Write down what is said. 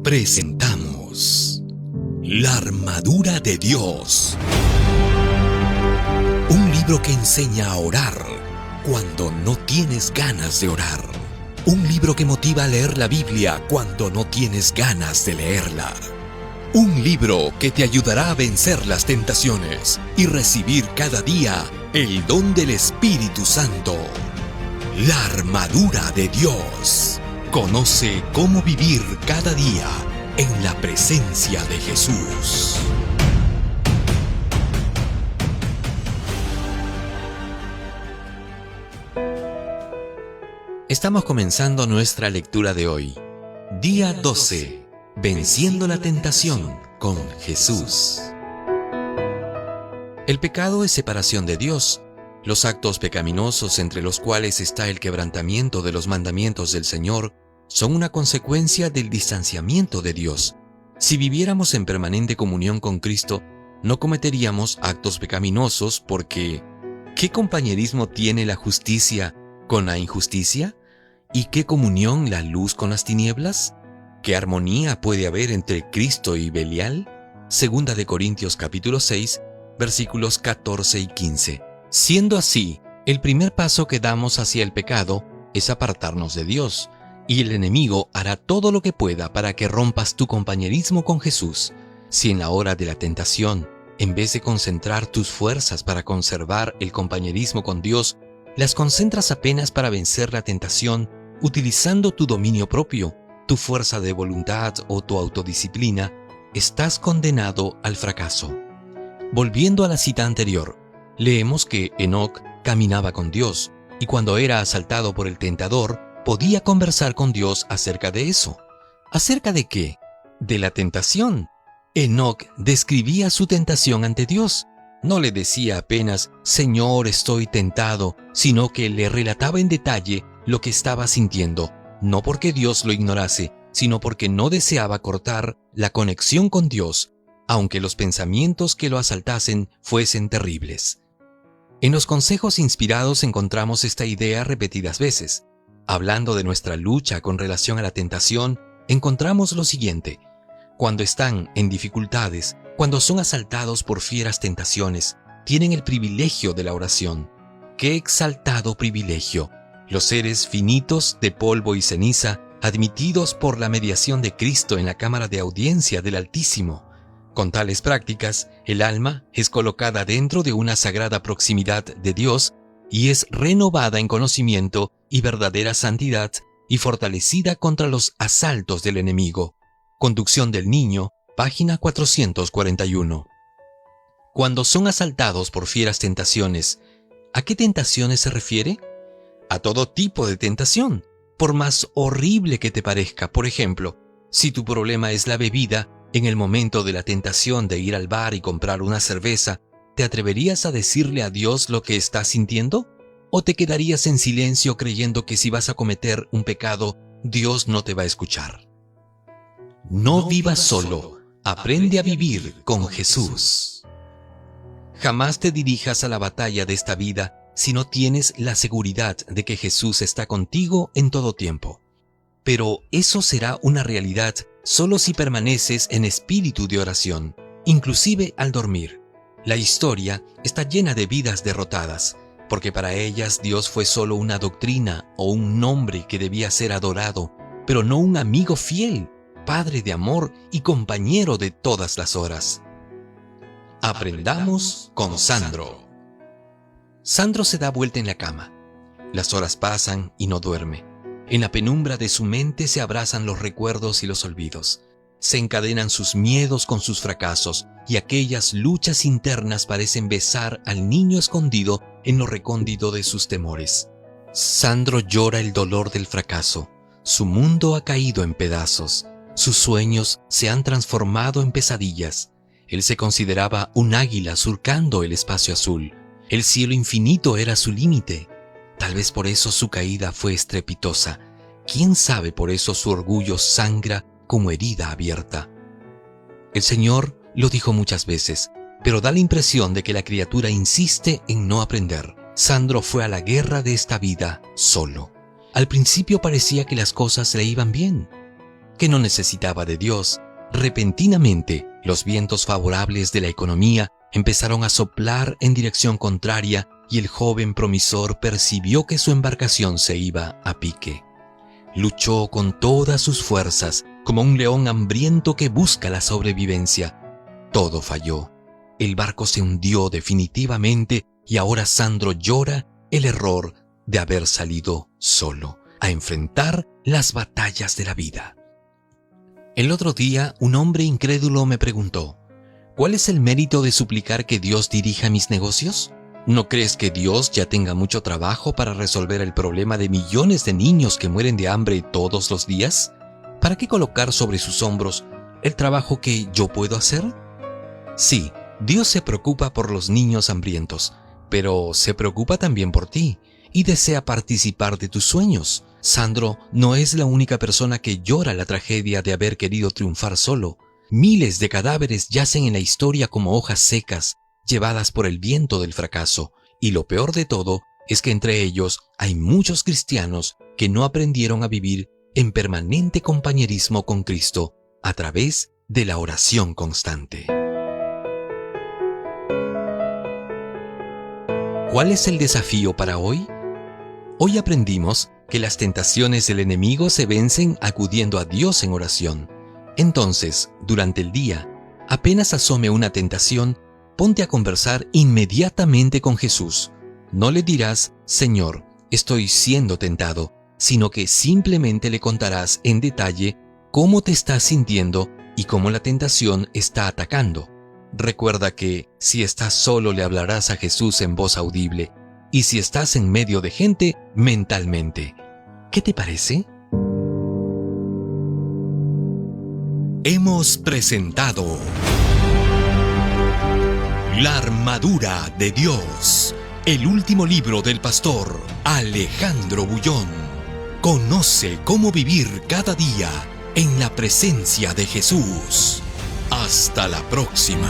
Presentamos La Armadura de Dios. Un libro que enseña a orar cuando no tienes ganas de orar. Un libro que motiva a leer la Biblia cuando no tienes ganas de leerla. Un libro que te ayudará a vencer las tentaciones y recibir cada día el don del Espíritu Santo. La Armadura de Dios. Conoce cómo vivir cada día en la presencia de Jesús. Estamos comenzando nuestra lectura de hoy. Día 12. Venciendo la tentación con Jesús. El pecado es separación de Dios. Los actos pecaminosos, entre los cuales está el quebrantamiento de los mandamientos del Señor, son una consecuencia del distanciamiento de Dios. Si viviéramos en permanente comunión con Cristo, no cometeríamos actos pecaminosos porque ¿qué compañerismo tiene la justicia con la injusticia? ¿Y qué comunión la luz con las tinieblas? ¿Qué armonía puede haber entre Cristo y Belial? Segunda de Corintios capítulo 6, versículos 14 y 15. Siendo así, el primer paso que damos hacia el pecado es apartarnos de Dios, y el enemigo hará todo lo que pueda para que rompas tu compañerismo con Jesús. Si en la hora de la tentación, en vez de concentrar tus fuerzas para conservar el compañerismo con Dios, las concentras apenas para vencer la tentación, utilizando tu dominio propio, tu fuerza de voluntad o tu autodisciplina, estás condenado al fracaso. Volviendo a la cita anterior, leemos que Enoc caminaba con Dios, y cuando era asaltado por el tentador, podía conversar con Dios acerca de eso. ¿Acerca de qué? De la tentación. Enoc describía su tentación ante Dios. No le decía apenas, Señor, estoy tentado, sino que le relataba en detalle lo que estaba sintiendo, no porque Dios lo ignorase, sino porque no deseaba cortar la conexión con Dios, aunque los pensamientos que lo asaltasen fuesen terribles. En los consejos inspirados encontramos esta idea repetidas veces. Hablando de nuestra lucha con relación a la tentación, encontramos lo siguiente. Cuando están en dificultades, cuando son asaltados por fieras tentaciones, tienen el privilegio de la oración. ¡Qué exaltado privilegio! Los seres finitos de polvo y ceniza, admitidos por la mediación de Cristo en la cámara de audiencia del Altísimo. Con tales prácticas, el alma es colocada dentro de una sagrada proximidad de Dios y es renovada en conocimiento y verdadera santidad y fortalecida contra los asaltos del enemigo. Conducción del Niño, página 441. Cuando son asaltados por fieras tentaciones, ¿a qué tentaciones se refiere? A todo tipo de tentación, por más horrible que te parezca. Por ejemplo, si tu problema es la bebida, en el momento de la tentación de ir al bar y comprar una cerveza, ¿te atreverías a decirle a Dios lo que estás sintiendo? ¿O te quedarías en silencio creyendo que si vas a cometer un pecado, Dios no te va a escuchar? No vivas solo, aprende a vivir con Jesús. Jamás te dirijas a la batalla de esta vida si no tienes la seguridad de que Jesús está contigo en todo tiempo. Pero eso será una realidad solo si permaneces en espíritu de oración, inclusive al dormir. La historia está llena de vidas derrotadas, porque para ellas Dios fue solo una doctrina o un nombre que debía ser adorado, pero no un amigo fiel, Padre de amor y compañero de todas las horas. Aprendamos con Sandro. Sandro se da vuelta en la cama. Las horas pasan y no duerme. En la penumbra de su mente se abrazan los recuerdos y los olvidos. Se encadenan sus miedos con sus fracasos y aquellas luchas internas parecen besar al niño escondido en lo recóndito de sus temores. Sandro llora el dolor del fracaso. Su mundo ha caído en pedazos. Sus sueños se han transformado en pesadillas. Él se consideraba un águila surcando el espacio azul. El cielo infinito era su límite. Tal vez por eso su caída fue estrepitosa. ¿Quién sabe por eso su orgullo sangra como herida abierta? El Señor lo dijo muchas veces, pero da la impresión de que la criatura insiste en no aprender. Sandro fue a la guerra de esta vida solo. Al principio parecía que las cosas le iban bien. que no necesitaba de Dios. Repentinamente, los vientos favorables de la economía empezaron a soplar en dirección contraria y el joven promisor percibió que su embarcación se iba a pique. Luchó con todas sus fuerzas, como un león hambriento que busca la sobrevivencia. Todo falló. El barco se hundió definitivamente y ahora Sandro llora el error de haber salido solo a enfrentar las batallas de la vida. El otro día, un hombre incrédulo me preguntó: ¿cuál es el mérito de suplicar que Dios dirija mis negocios? ¿No crees que Dios ya tenga mucho trabajo para resolver el problema de millones de niños que mueren de hambre todos los días? ¿Para qué colocar sobre sus hombros el trabajo que yo puedo hacer? Sí, Dios se preocupa por los niños hambrientos, pero se preocupa también por ti y desea participar de tus sueños. Sandro no es la única persona que llora la tragedia de haber querido triunfar solo. Miles de cadáveres yacen en la historia como hojas secas, llevadas por el viento del fracaso, y lo peor de todo es que entre ellos hay muchos cristianos que no aprendieron a vivir en permanente compañerismo con Cristo a través de la oración constante. ¿Cuál es el desafío para hoy? Hoy aprendimos que las tentaciones del enemigo se vencen acudiendo a Dios en oración. Entonces, durante el día, apenas asome una tentación, ponte a conversar inmediatamente con Jesús. No le dirás: Señor, estoy siendo tentado, sino que simplemente le contarás en detalle cómo te estás sintiendo y cómo la tentación está atacando. Recuerda que si estás solo le hablarás a Jesús en voz audible, y si estás en medio de gente, mentalmente. ¿Qué te parece? Hemos presentado La armadura de Dios, el último libro del pastor Alejandro Bullón. Conoce cómo vivir cada día en la presencia de Jesús. Hasta la próxima.